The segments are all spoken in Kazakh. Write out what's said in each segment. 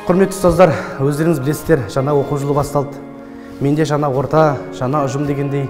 Құрметті ұстаздар, өздеріңіз білесіздер, жаңа оқу жылы басталды. Менде жаңа орта, жаңа ұжым дегендей,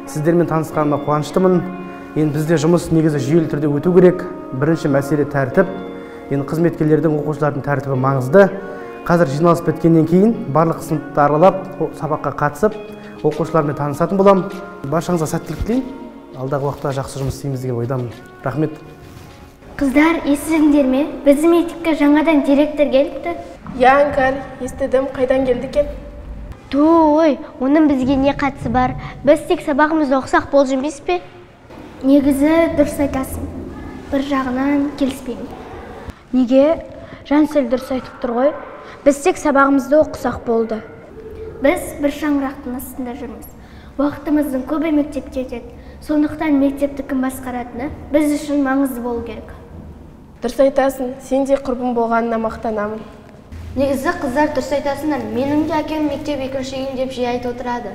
сіздермен танысқаныма қуаныштымын. Енді бізде жұмыс негізі жүйелі түрде өту керек. Бірінші мәселе тәртіп. Енді қызметкерлердің, оқушылардың тәртібі маңызды. Қазір жиналыс біткеннен кейін барлық сыныпты аралап, сабаққа қатысып, оқушылармен танысатын болам. Баршаңызға сәттілік тілеймін. Алдағы уақытта жақсы жұмыс істейміз деген ойдамын. Рахмет. Қыздар, естідіңдер ме? Біздің мектепке жаңадан директор келіпті. Янкар, естідім, қайдан келді екен? Той, оның бізге не қатысы бар? Біз тек сабағымызды оқысақ болды емес пе? Негізі дұрыс айтасың. Бір жағынан келіспеймін. Неге? Жансел дұрыс айтып тұр ғой. Біз тек сабағымызды оқысақ болды. Біз бір шаңырақтың астында жүрміз. Уақытымыздың көбі мектепке кетеді. Сондықтан мектепті кім басқаратыны біз үшін маңызды болу керек. Дұрыс айтасың, сен де құрбым болғанына мақтанамын. Негізі қыздар дұрыс айтасыңдар. Менің де әкем мектеп екінші үйім деп жиі айтып отырады.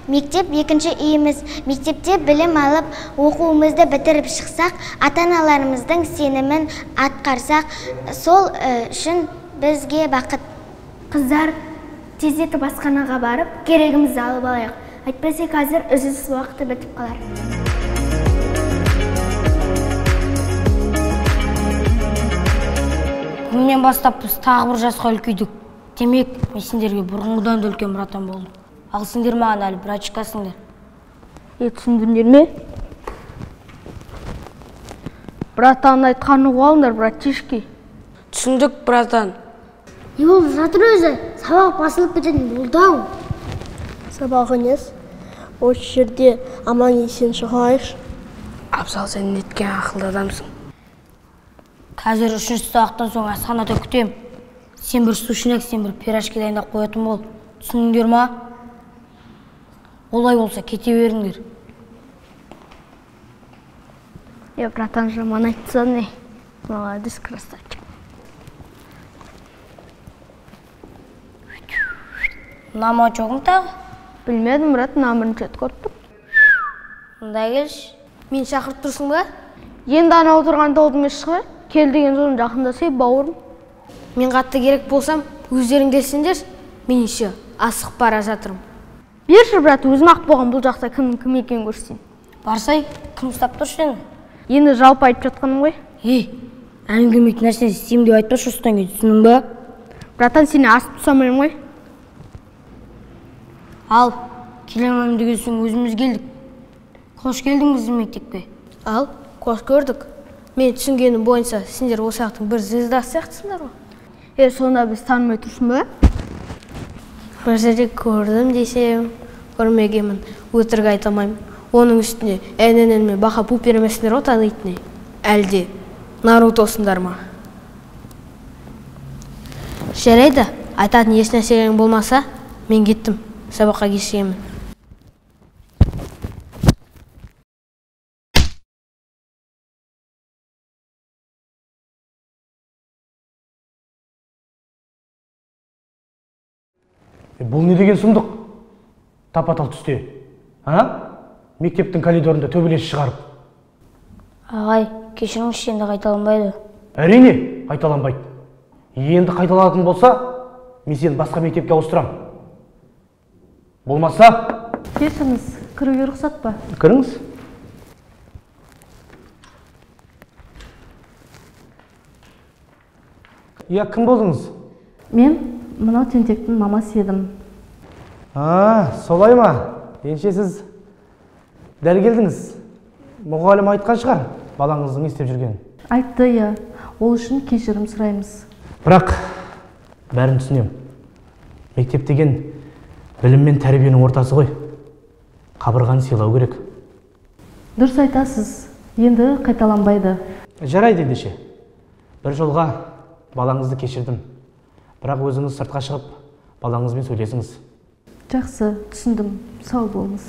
Мектеп екінші үйіміз. Мектепте білім алып, оқуымызды бітіріп шықсақ, ата-аналарымыздың сенімін атқарсақ, сол үшін бізге бақыт. Қыздар, тездетіп асханаға барып, керегімізді алып алайық. Айтпаса қазір үзіліс уақыты бітіп қалар. Бүгіннен бастап біз тағы бір жасқа үлкейдік. Демек, мен сендерге бұрынғыдан да үлкен братан болдым. Ал сендер маған әлі братчикасыңдар. Түсіндіңдер ме? Братан айтқаны қалыңдар, братишки. Түсіндік, братан. Не болып жатыр өзі? Сабақ басылып бітетін болды ау. Сабақ емес, осы жерде аман есен шығайықшы. Абзал, сен неткен ақылды адамсың. Қазір үшінші сабақтан соң асханада күтем. Сен бір сушинек, сен бір пирожки дайындап қоятын бол. Түсіндіңдер ма? Олай болса кете беріңдер. Братан, жаман айтсаң не? Молодец, красавчик. Нама жоғың тағы? Білмедім, брат, намырын чет көріп тұр. Мұнда келші. Мен шақырып тұрсың ба? Енді ана отырған толдым ешқы. Кел деген соң жақындасай, бауырым. Мен қатты керек болсам, өздерің келсеңдер, мен еще асығып бара жатырмын. Берші, брат, өзім ақ болған бұл жақта кім екенін көрсең. Барсай, кім ұстап тұршы сені? Енді жалпы айтып жатқаным ғой. Әлің келмейтін нәрсені істеймін деп айтпашы осыдан кейін, түсіндің ба? Братан, сені асып тұсамаймын ғой. Ал, келемеймін деген соң өзіміз келдік. Қош келдің біздің мектепке. Ал, қош көрдік. Мен түсінгенім бойынша, сендер осы жақтың бір звездасы сияқтысыңдар ғой. Сонда біз танымай тұрсың ба? Бір жерде көрдім десем, көрмегенмін, өтірік айта алмаймын. Оның үстіне әненеме бақа пу бермесіңдер ғой танитыны. Әлде Нарутосыңдар ма? Жарайды, айтатын еш нәрселерің болмаса, мен кеттім, сабаққа кешігемін. Бұл не деген сұмдық? Тапатал түсте. Мектептің коридорында төбелес шығарып. Ағай, кешіріңізші, енді қайталанбайды. Әрине, қайталанбайды. Енді қайталанатын болса, мен сені басқа мектепке ауыстырам. Болмаса... Кешіріңіз, кіруге рұқсат па? Кіріңіз. Кім болдыңыз? Мен мынау тентектің мамасы едім. Солай ма? Енше сіз дәл келдіңіз. Мұғалім айтқан шығар, балаңыздың не істеп жүргенін. Айтты, ол үшін кешірім сұраймыз. Бірақ бәрін түсінем. Мектеп деген білім мен тәрбиенің ортасы ғой. Қабырғаны сыйлау керек. Дұрыс айтасыз, енді қайталанбайды. Жарайды ендеше. Бір жолға балаңызды кешірдім. Бірақ өзіңіз сыртқа шығып, балаңызбен сөйлесіңіз. Жақсы, түсіндім. Сау болыңыз.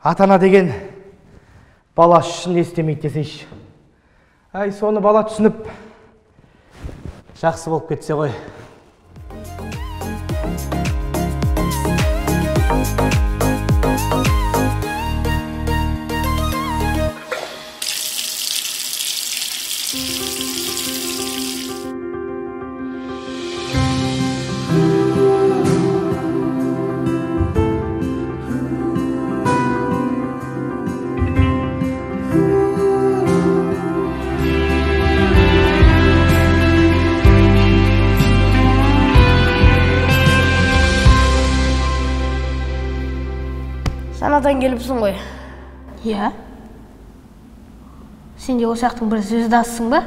Ата-ана деген бала үшін не істемейді десейші. Соны бала түсініп, жақсы болып кетсе ғой. Санадан келіпсің ғой. Иә. Сен де осы жақтың бір звездасысың ба?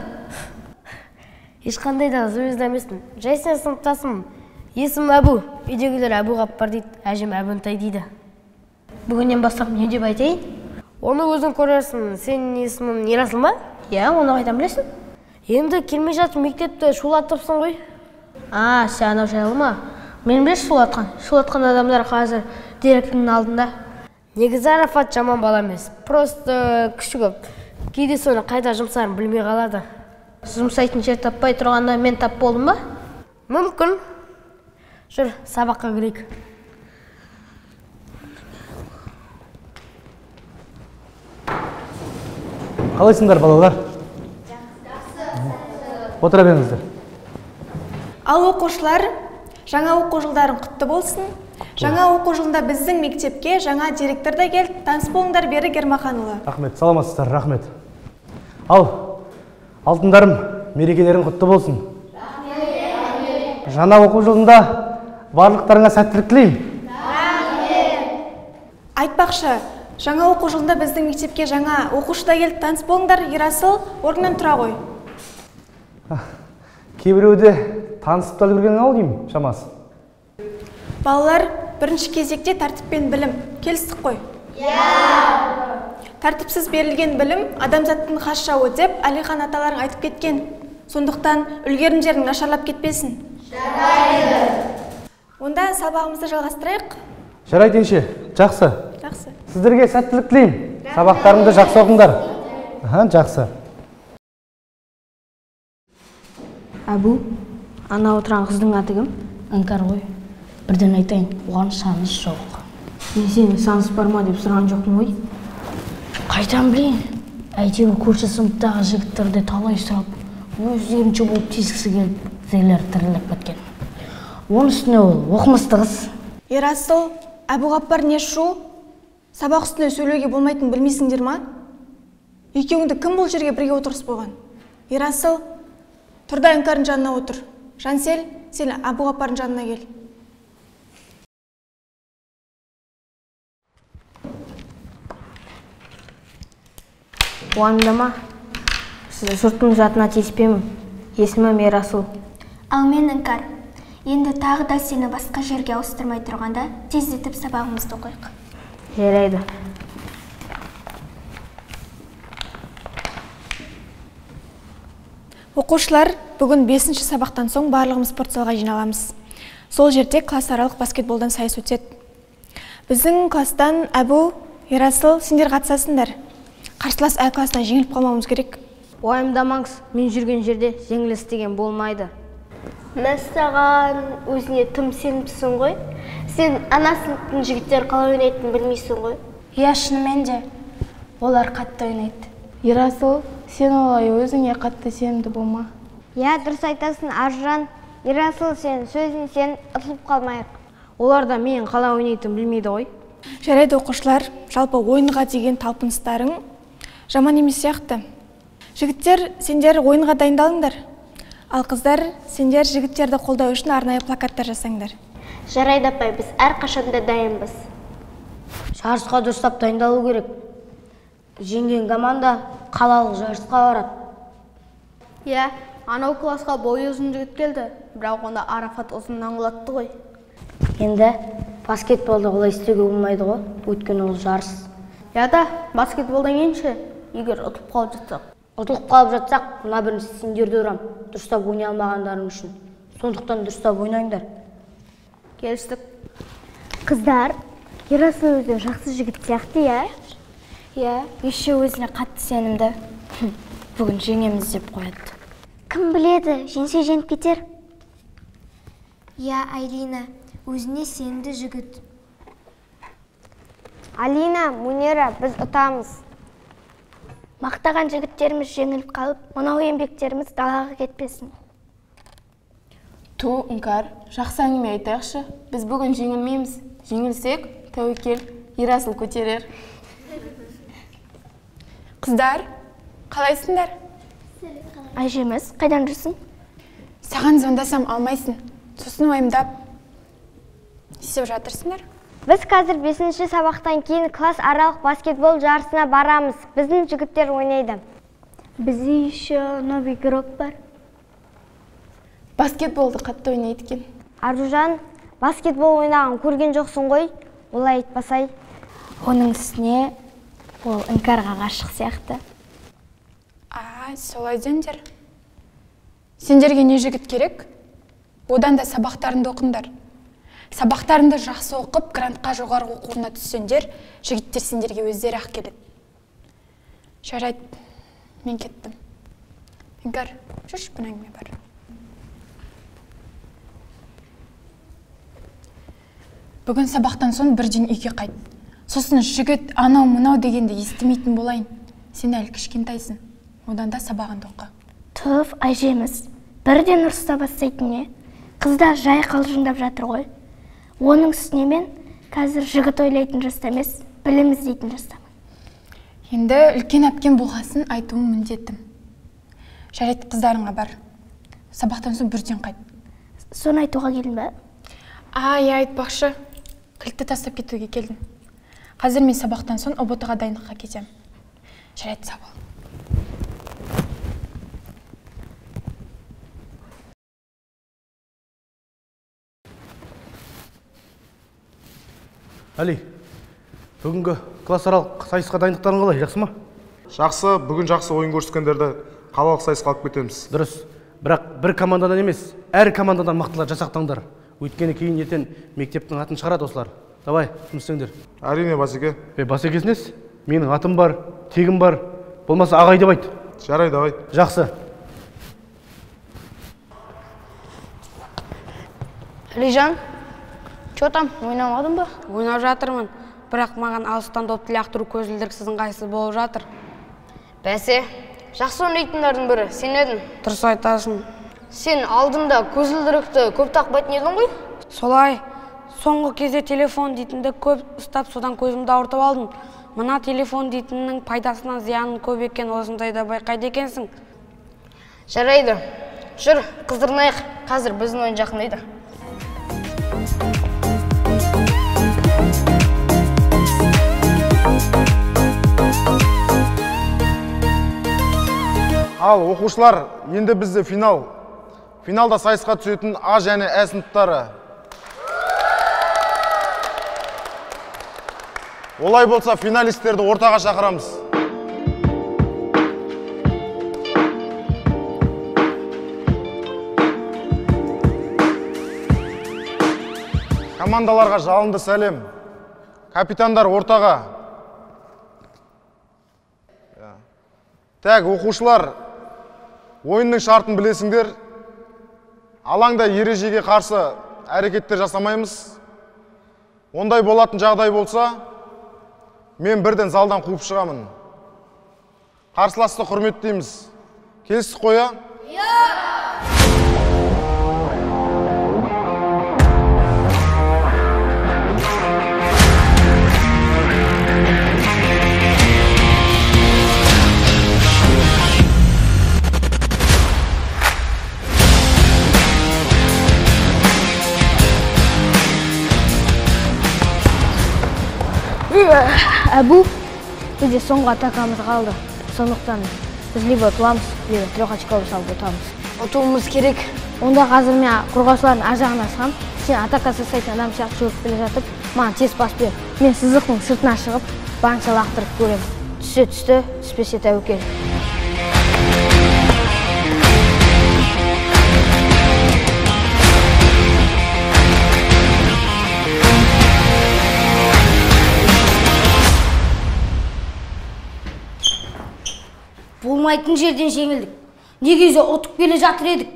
Ешқандай да звезда емеспін. Жай сен сыныптасымын. Есімім Әбу. Үйдегілер Әбу Ғаппар дейді, әжем Әбінтай дейді. Бүгіннен бастап не деп айтайын? Оны өзің көрерсің. Сенің есімің Ерасыл ма? Иә, оны қайдан білесің? Енді келмей жатып мектепті шулатыпсың ғой. Сен анау жайлы ма? Мен білеш шулатқан адамдар қазір директордың алдында. Негізі Арафат жаман бала емес. Просто күші көп. Кейде соны қайда жұмсарын білмей қалады. Жұмсайтын жер таппай тұрғанда мен тап болдым ба? Мүмкін. Жүр, сабаққа кірейік. Қалайсыңдар балалар? Отыра беріңіздер. Ал оқушылар, жаңа оқу жылдарын құтты болсын. Жаңа оқу жылында біздің мектепке жаңа директор да келді. Таныс болыңдар, Бері Ермаханұлы. Рахмет, саламатсыздар, рахмет. Ал, алтындарым, мерекелерің құтты болсын. Жаңа оқу жылында барлықтарыңа сәттілік тілеймін. Айтпақшы, жаңа оқу жылында біздің мектепке жаңа оқушы да келді. Таныс болыңдар, Ерасыл, орнынан тұра ғой. Кейбіреуде танысып та үлгерген ау деймін, шамасы. Балалар, бірінші кезекте тәртіп пен білім. Келістік қой? Тәртіпсіз берілген білім адамзаттың хас жауы деп Әлихан аталарың айтып кеткен. Сондықтан үлгерімдерің нашарлап кетпесін. Онда сабағымызды жалғастырайық. Жарайды ендеше, жақсы. Жақсы. Сіздерге сәттілік тілеймін. Сабақтарыңды жақсы оқыңдар. Жақсы. Әбу, ана отырған қыздың аты кім? Іңкәр ғой. Бірден айтайын, оған саныс жоқ. Мен сені саныс бар ма деп сұраған жоқпын ғой. Қайдан білейін? Әйтеуір көрші сыныптағы жігіттерді талай сұрап, өздерінше болып тескісі келіп, зейлер тіріліп кеткен. Оның үстіне ол оқымысты қыз. Ерасыл, Әбу Ғаппар не шу? Сабақ үстінде сөйлеуге болмайтын білмейсіңдер ма? Екеуіңді кім бұл жерге бірге отырыс болған? Ерасыл, тұрда Іңкәрдің жанына отыр. Жансел, сен Әбу Ғаппардың жанына кел. Уайымдама. Жұрттың жатына тиіспеймін. Есімім Ерасыл. Ал мен Іңкәр. Енді тағы да сені басқа жерге ауыстырмай тұрғанда тездетіп сабағымызды оқиық. Жарайды. Оқушылар, бүгін 5-ші сабақтан соң барлығымыз спорт залға жиналамыз. Сол жерде классаралық баскетболдан сайыс өтеді. Біздің класстан Әбу, Ерасыл, сендер қатысасыңдар. Қарсылас әр классынан жеңіліп қалмауымыз керек. Уайымдамаңыз, мен жүрген жерде жеңіліс деген болмайды. Мәссаған, өзіне тым сеніпсің ғой. Сен ана сыныптың жігіттер қалай ойнайтынын білмейсің ғой. Иә, шынымен де, олар қатты ойнайды. Ерасыл, сен олай өзіңе қатты сенімді болма. Я, дұрыс айтасың, Аржан. Ерасыл, сен сөзін сен ұтылып қалмайық. Олар да мен қалай ойнайтынын білмейді ғой. Жарайды оқушылар, жалпы ойынға деген талпыныстарың жаман емес сияқты. Жігіттер, сендер ойынға дайындалыңдар. Ал қыздар, сендер жігіттерді қолдау үшін арнайы плакаттар жасаңдар. Жарайды апай, біз әрқашанда дайынбыз. Жарысқа дұрыстап дайындалу керек. Жеңген команда қалалық жарысқа барады. Иә, анау классқа бойы ұзын жігіт келді, бірақ онда Арафат ұзыннан құлатты ғой. Енді баскетболды олай істеуге болмайды ғой, өйткені ол жарыс. Я да, баскетболдан енші, егер ұтылып қалып жатсақ. Ұтылып қалып жатсақ, мына бірінші сендерді ұрам, дұрыстап ойнай алмағандарың үшін. Сондықтан дұрыстап ойнаңдар. Келістік. Қыздар, Ерасыл өзі жақсы жігіт сияқты, иә? Иә, еші өзіне қатты сенімді. Бүгін жеңеміз деп қояды. Кім біледі, женсе жеңіп кетер? Я, Айлина, өзіне сенімді жігіт. Алина, Мунера, біз ұтамыз. Мақтаған жігіттеріміз жеңіліп қалып, мынау еңбектеріміз далаға кетпесін. Ту, Іңкәр, жақсы әңгіме айтайықшы. Біз бүгін жеңілмейміз. Жеңілсек, тәуекел, Ерасыл көтерер. Қыздар, қалайсыңдар? Әжеміз, қайдан жүрсің? Саған звондасам алмайсың. Сосын уайымдап. Не істеп жатырсыңдар? Біз қазір 5-ші сабақтан кейін класс аралық баскетбол жарысына барамыз. Біздің жігіттер ойнайды. Бізде еще новый игрок бар. Баскетболды қатты ойнайды екен. Аружан, баскетбол ойнаған көрген жоқсың ғой? Олай айтпасай. Оның үстіне ол іңкарға ғашық сияқты. Солай деңдер. Сендерге не жігіт керек? Одан да сабақтарыңды оқыңдар. Сабақтарыңды жақсы оқып, грантқа жоғарғы оқу орнына түссеңдер, жігіттер сендерге өздері ақ келеді. Жарайды, мен кеттім. Іңкәр, жүрші бұн әңгіме бар. Бүгін сабақтан соң бірден үйге қайт. Сосын жігіт анау-мынау дегенде естімейтін болайын. Сен әлі кішкентайсың. Одан да сабағыңды оқы. Тұф, әжеміз, бірден ұрыса бастайтын не? Қыздар жай қалжыңдап жатыр ғой. Оның үстіне мен қазір жігіт ойлайтын жаста емес, білім іздейтін жастамын. Енді үлкен әпкем болғасын айтуым міндетім. Жарайды, қыздарыңа бар. Сабақтан соң бірден қайт. Соны айтуға келдің бе? Айтпақшы. Кілтті тастап кетуге келдім. Қазір мен сабақтан соң ұбт-ға дайындыққа кетем. Жарайды, сау бол. Әли, бүгінгі классаралық сайысқа дайындықтарың қалай, жақсы ма? Жақсы, бүгін жақсы ойын көрсеткендерді қалалық сайысқа алып кетеміз. Дұрыс, бірақ бір командадан емес, әр командадан мықтылар жасақтаңдар. Өйткені кейін ертең мектептің атын шығарады осылар. Давай, жұмыс істеңдер. Әрине, Басеке. Басекесінес, менің атым бар, тегім бар, болмаса ағай деп айт. Жарайды, давай. Жақсы. Әлижан, че там, ойнамадың ба? Ойнап жатырмын, бірақ маған алыстан допты лақтыру көзілдіріксіздің қайсысы болып жатыр. Бәсе, жақсы ойнайтындардың бірі, сен едің. Дұрыс айтасың. Сен алдында көзілдірікті көп тақпайтын едің ғой? Солай, соңғы кезде телефон дейтінді көп ұстап, содан көзімді ауыртып алдым. Мына телефон дейтіннің пайдасынан зиянын көп екен, осындайда байқайды екенсің. Жарайды, жүр, қыздырнайық, қазір біздің ойын жақындайды. Ал, оқушылар, енді бізде финал. Финалда сайысқа түсетін А және Ә сыныптары. Олай болса, финалистерді ортаға шақырамыз. Командаларға жалынды сәлем. Капитандар ортаға. Так, оқушылар, ойынның шартын білесіңдер. Алаңда ережеге қарсы әрекеттер жасамаймыз. Ондай болатын жағдай болса, мен бірден залдан қуып шығамын. Қарсыласты құрметтейміз. Келістік қоя? Әбу, бізде соңғы атакамыз қалды. Сондықтан біз либо ұтыламыз, либо 3 очколы салып ұтамыз. Ұтуымыз керек. Онда қазір мен қорғаушылардың ар жағына шығам. Сен атака жасайтын адам сияқты жүріп келе жатып, маған тез пас бер. Мен сызықтың сыртына шығып, барынша лақтырып көремін. Түссе түсті, түспесе тәуекел. Болмайтын жерден жеңілдік. Негізі ұтып келе жатыр едік.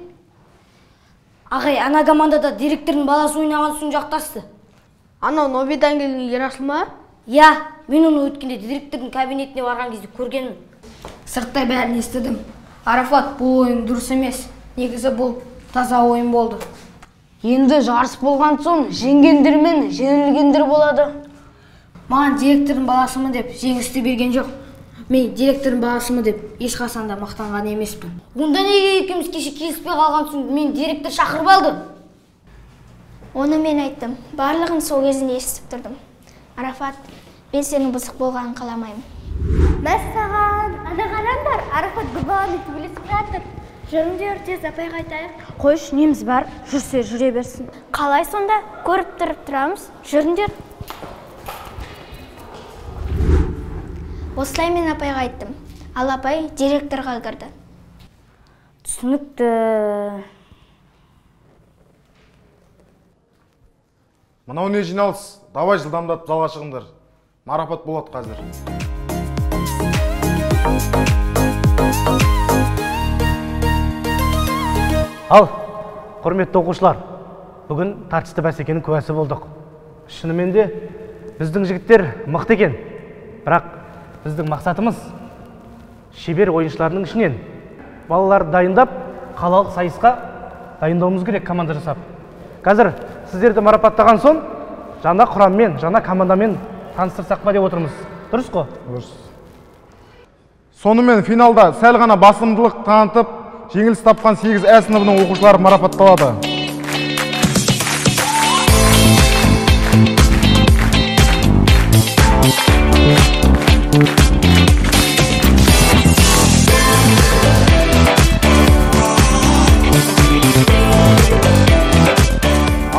Ағай, ана командада директордың баласы ойнаған соң жақтасты. Анау Нобидан келген Ерасыл ма? Я, мен оны өткенде директордың кабинетіне барған кезде көргенмін. Сырттай бәрін естідім. Арафат, бұл ойын дұрыс емес. Негізі бұл таза ойын болды. Енді жарыс болған соң жеңгендер мен жеңілгендер болады. Маған директордың баласымын деп жеңісті берген жоқ. Мен директордың баласымын деп ешқашанда мақтанған емеспін. Онда неге екеуміз кеше келіспей қалған соң мен директор шақырып алды? Оны мен айттым. Барлығын сол кезінде естіп тұрдым. Арафат, мен сенің бұзық болғанын қаламаймын. Мәссаған, ана қараңдар, Арафат бір баланы төбелесіп жатыр. Жүріңдер, тез апайға айтайық. Қойш, неміз бар, жүрсе жүре берсін. Қалай сонда? Көріп тұрып тұрамыз. Жүріңдер. Осылай мен апайға айттым. Ал апай директорға кірді. Түсінікті. Мынау не жиналыс? Давай жылдамдатып залға шығыңдар. Марапат болады қазір. Ал, құрметті оқушылар, бүгін тартысты бәсекенің куәсі болдық. Шынымен де біздің жігіттер мықты екен. Бірақ біздің мақсатымыз шебер ойыншыларының ішінен балаларды дайындап, қалалық сайысқа дайындауымыз керек команда жасап. Қазір сіздерді марапаттаған соң, жаңа құраммен, жаңа командамен таныстырсақ па деп отырмыз. Дұрыс қой? Дұрыс. Сонымен финалда сәл ғана басымдылық танытып, жеңіліс тапқан 8 Ә сыныбының оқушылары марапатталады.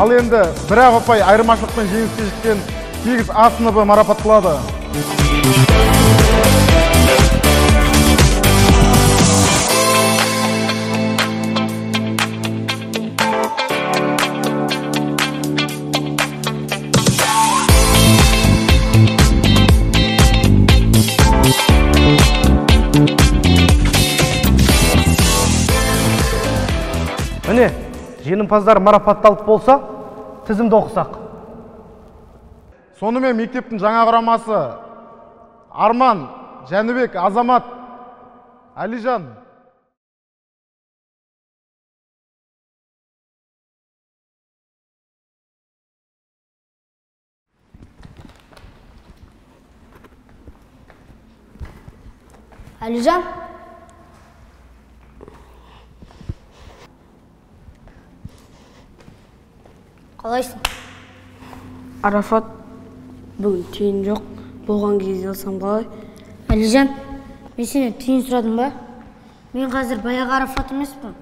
Ал енді бір-ақ ұпай айырмашылықпен жеңіске жеткен 8 А сыныбы марапатталады. Міне, жеңімпаздар марапатталып болса, тізімді оқысақ. Сонымен мектептің жаңа құрамасы Арман, Жәнібек, Азамат, Әлижан. Әлижан? Қалайсың? Арафат, бүгін тиын жоқ, болған кезде алсам қалай? Әлижан, мен сенен тиын сұрадым ба? Мен қазір баяғы Арафат емеспін.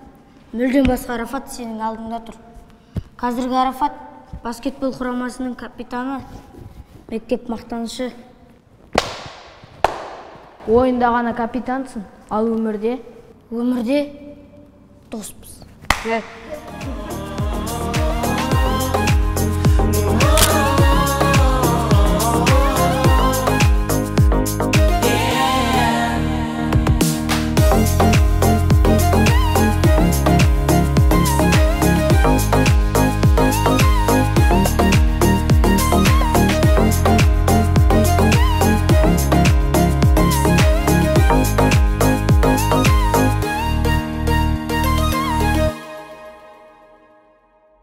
Мүлден басқа Арафат сенің алдыңда тұр. Қазіргі Арафат баскетбол құрамасының капитаны, мектеп мақтанышы. Ойында ғана капитансың, ал өмірде? Өмірде доспыз.